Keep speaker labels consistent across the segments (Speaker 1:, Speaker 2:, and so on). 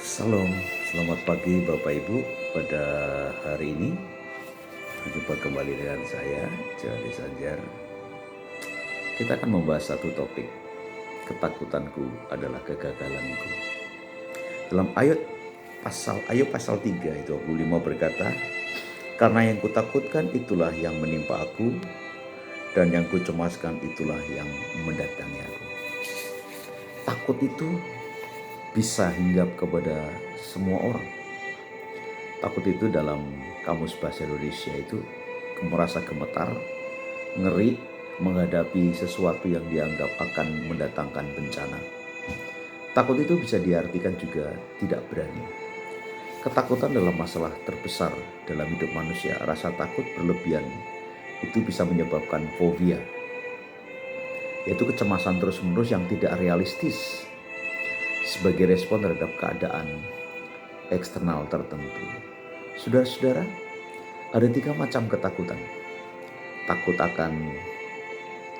Speaker 1: Salam, selamat pagi Bapak Ibu. Pada hari ini berjumpa kembali dengan saya, Jali Sanjar. Kita akan membahas satu topik, ketakutanku adalah kegagalanku. Dalam Ayub pasal 3 ayat 25 berkata, karena yang kutakutkan itulah yang menimpa aku, dan yang kucemaskan itulah yang mendatangi aku. Takut itu bisa hinggap kepada semua orang. Takut itu dalam kamus bahasa Indonesia itu merasa gemetar, ngeri, menghadapi sesuatu yang dianggap akan mendatangkan bencana. Takut itu bisa diartikan juga tidak berani. Ketakutan dalam masalah terbesar dalam hidup manusia. Rasa takut berlebihan itu bisa menyebabkan fobia, yaitu kecemasan terus-menerus yang tidak realistis sebagai respon terhadap keadaan eksternal tertentu. Saudara-saudara, ada 3 macam ketakutan. Takut akan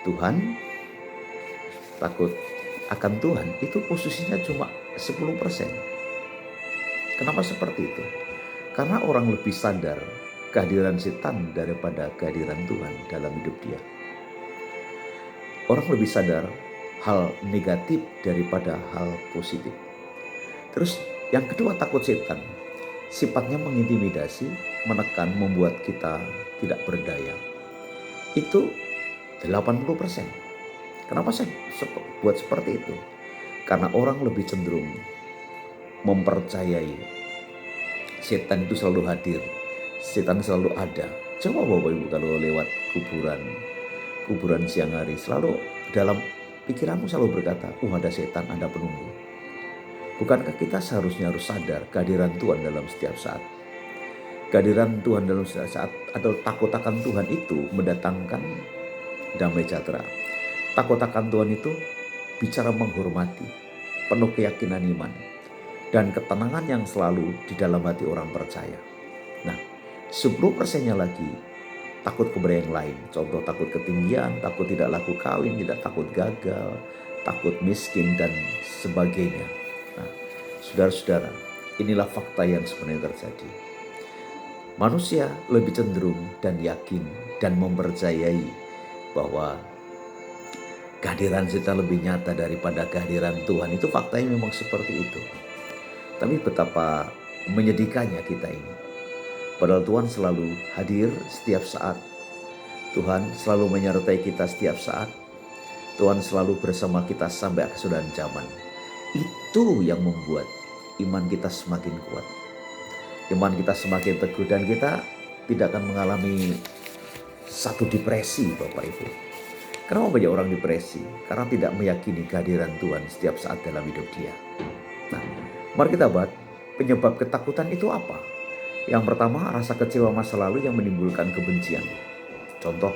Speaker 1: Tuhan, takut akan Tuhan itu posisinya cuma 10%. Kenapa seperti itu? Karena orang lebih sadar kehadiran setan daripada kehadiran Tuhan dalam hidup dia. Orang lebih sadar hal negatif daripada hal positif. Terus yang kedua, takut setan. Sifatnya mengintimidasi, menekan, membuat kita tidak berdaya. Itu 80%. Kenapa saya buat seperti itu? Karena orang lebih cenderung mempercayai setan itu selalu hadir, setan selalu ada. Coba Bapak Ibu kalau lewat kuburan siang hari, selalu dalam pikiranmu selalu berkata, ada setan, ada penunggu. Bukankah kita seharusnya harus sadar kehadiran Tuhan dalam setiap saat? Kehadiran Tuhan dalam setiap saat atau takut akan Tuhan itu mendatangkan damai sejahtera. Takut akan Tuhan itu bicara menghormati, penuh keyakinan iman, dan ketenangan yang selalu di dalam hati orang percaya. Nah, 10%-nya lagi takut kepada yang lain. Contoh takut ketinggian, takut tidak laku kawin, tidak takut gagal, takut miskin, dan sebagainya. Nah, saudara-saudara, inilah fakta yang sebenarnya terjadi. Manusia lebih cenderung dan yakin dan mempercayai bahwa kehadiran setan lebih nyata daripada kehadiran Tuhan. Itu faktanya memang seperti itu. Tapi betapa menyedihkannya kita ini. Padahal Tuhan selalu hadir setiap saat. Tuhan selalu menyertai kita setiap saat. Tuhan selalu bersama kita sampai kesudahan zaman. Itu yang membuat iman kita semakin kuat. Iman kita semakin teguh dan kita tidak akan mengalami satu depresi, Bapak Ibu. Kenapa banyak orang depresi? Karena tidak meyakini kehadiran Tuhan setiap saat dalam hidup dia. Nah, mari kita bahas penyebab ketakutan itu apa. Yang pertama, rasa kecewa masa lalu yang menimbulkan kebencian. Contoh,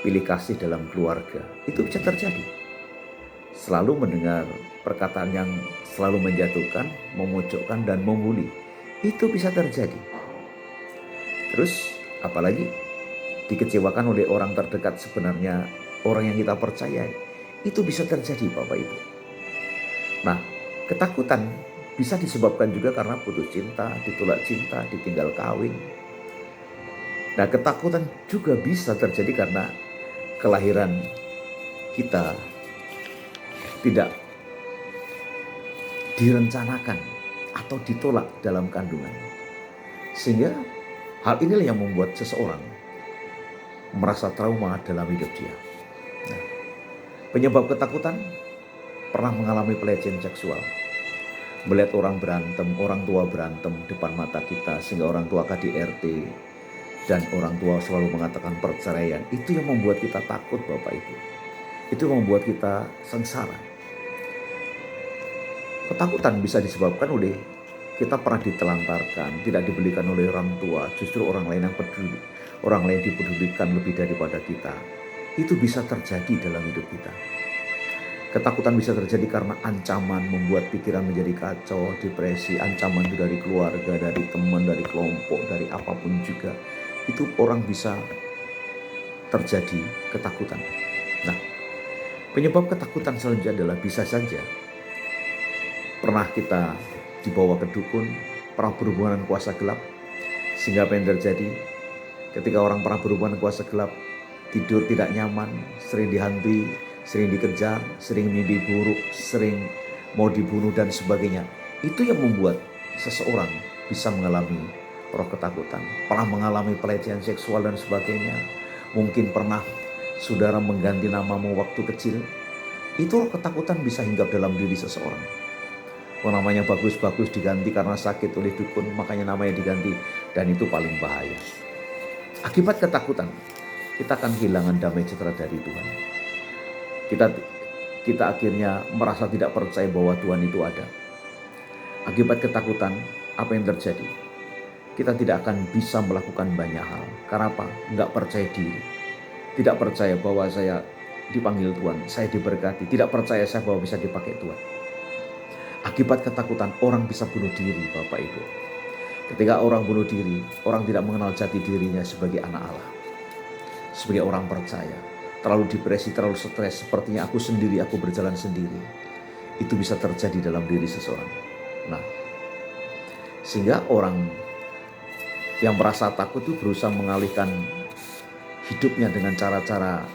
Speaker 1: pilih kasih dalam keluarga. Itu bisa terjadi. Selalu mendengar perkataan yang selalu menjatuhkan, memojokkan, dan membuli. Itu bisa terjadi. Terus, apalagi dikecewakan oleh orang terdekat, sebenarnya orang yang kita percayai. Itu bisa terjadi, Bapak Ibu. Nah, ketakutan bisa disebabkan juga karena putus cinta, ditolak cinta, ditinggal kawin. Nah, ketakutan juga bisa terjadi karena kelahiran kita tidak direncanakan atau ditolak dalam kandungan. Sehingga hal inilah yang membuat seseorang merasa trauma dalam hidup dia. Nah, penyebab ketakutan, pernah mengalami pelecehan seksual. Melihat orang berantem, orang tua berantem depan mata kita, sehingga orang tua KDRT dan orang tua selalu mengatakan perceraian. Itu yang membuat kita takut, Bapak Ibu. Itu membuat kita sengsara. Ketakutan bisa disebabkan oleh kita pernah ditelantarkan, tidak dibelikan oleh orang tua, justru orang lain yang peduli, orang lain dipedulikan lebih daripada kita. Itu bisa terjadi dalam hidup kita. Ketakutan bisa terjadi karena ancaman membuat pikiran menjadi kacau, depresi, ancaman itu dari keluarga, dari teman, dari kelompok, dari apapun juga. Itu orang bisa terjadi ketakutan. Nah, penyebab ketakutan selanjutnya adalah bisa saja pernah kita dibawa ke dukun, pernah berhubungan dengan kuasa gelap. Sehingga apa yang terjadi ketika orang pernah berhubungan dengan kuasa gelap, tidur tidak nyaman, sering dihantui, sering dikejar, sering mimpi buruk, sering mau dibunuh dan sebagainya. Itu yang membuat seseorang bisa mengalami roh ketakutan, pernah mengalami pelecehan seksual dan sebagainya. Mungkin pernah saudara mengganti namamu waktu kecil. Itu roh ketakutan bisa hinggap dalam diri seseorang. Namanya bagus-bagus diganti karena sakit oleh dukun, makanya namanya diganti, dan itu paling bahaya. Akibat ketakutan, kita akan kehilangan damai sejahtera dari Tuhan. Kita akhirnya merasa tidak percaya bahwa Tuhan itu ada. Akibat ketakutan, apa yang terjadi? Kita tidak akan bisa melakukan banyak hal. Karena apa? Enggak percaya diri. Tidak percaya bahwa saya dipanggil Tuhan, saya diberkati. Tidak percaya saya bahwa bisa dipakai Tuhan. Akibat ketakutan, orang bisa bunuh diri, Bapak Ibu. Ketika orang bunuh diri, orang tidak mengenal jati dirinya sebagai anak Allah, sebagai orang percaya. Terlalu depresi, terlalu stres, sepertinya aku sendiri, aku berjalan sendiri. Itu bisa terjadi dalam diri seseorang. Nah, sehingga orang yang merasa takut itu berusaha mengalihkan hidupnya dengan cara-cara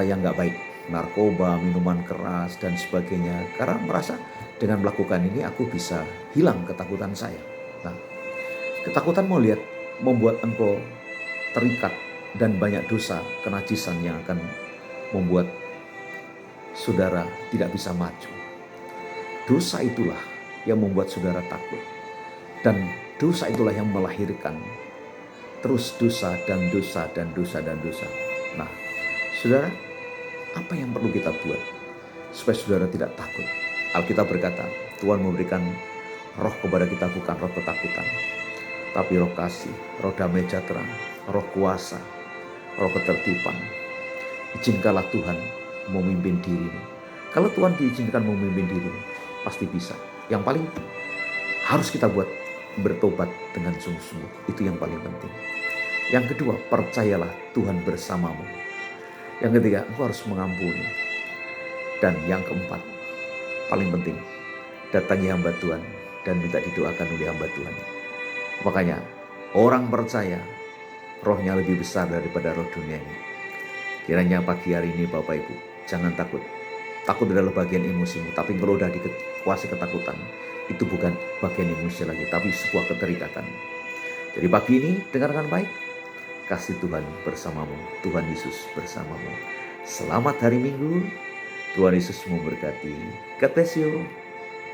Speaker 1: yang gak baik. Narkoba, minuman keras, dan sebagainya. Karena merasa dengan melakukan ini aku bisa hilang ketakutan saya. Nah, ketakutan membuat engkau terikat dan banyak dosa, kenajisan yang akan membuat saudara tidak bisa maju. Dosa itulah yang membuat saudara takut. Dan dosa itulah yang melahirkan terus dosa dan dosa dan dosa dan dosa. Nah, saudara, apa yang perlu kita buat supaya saudara tidak takut? Alkitab berkata, Tuhan memberikan roh kepada kita bukan roh ketakutan, tapi roh kasih, roh damai sejahtera, roh kuasa, roh ketertiban. Izinkanlah Tuhan memimpin dirimu. Kalau Tuhan diizinkan memimpin dirimu, pasti bisa. Yang paling harus kita buat bertobat dengan sungguh-sungguh. Itu yang paling penting. Yang kedua, percayalah Tuhan bersamamu. Yang ketiga, engkau harus mengampuni. Dan yang keempat, paling penting, datangi hamba Tuhan dan minta didoakan oleh hamba Tuhan. Makanya, orang percaya rohnya lebih besar daripada roh dunia ini. Kiranya pagi hari ini Bapak Ibu, jangan takut. Takut adalah bagian emosimu, tapi kalau sudah dikuasai ketakutan, itu bukan bagian emosi lagi, tapi sebuah keterikatan. Jadi pagi ini dengarkan baik. Kasih Tuhan bersamamu, Tuhan Yesus bersamamu. Selamat hari Minggu, Tuhan Yesus memberkati. God bless you.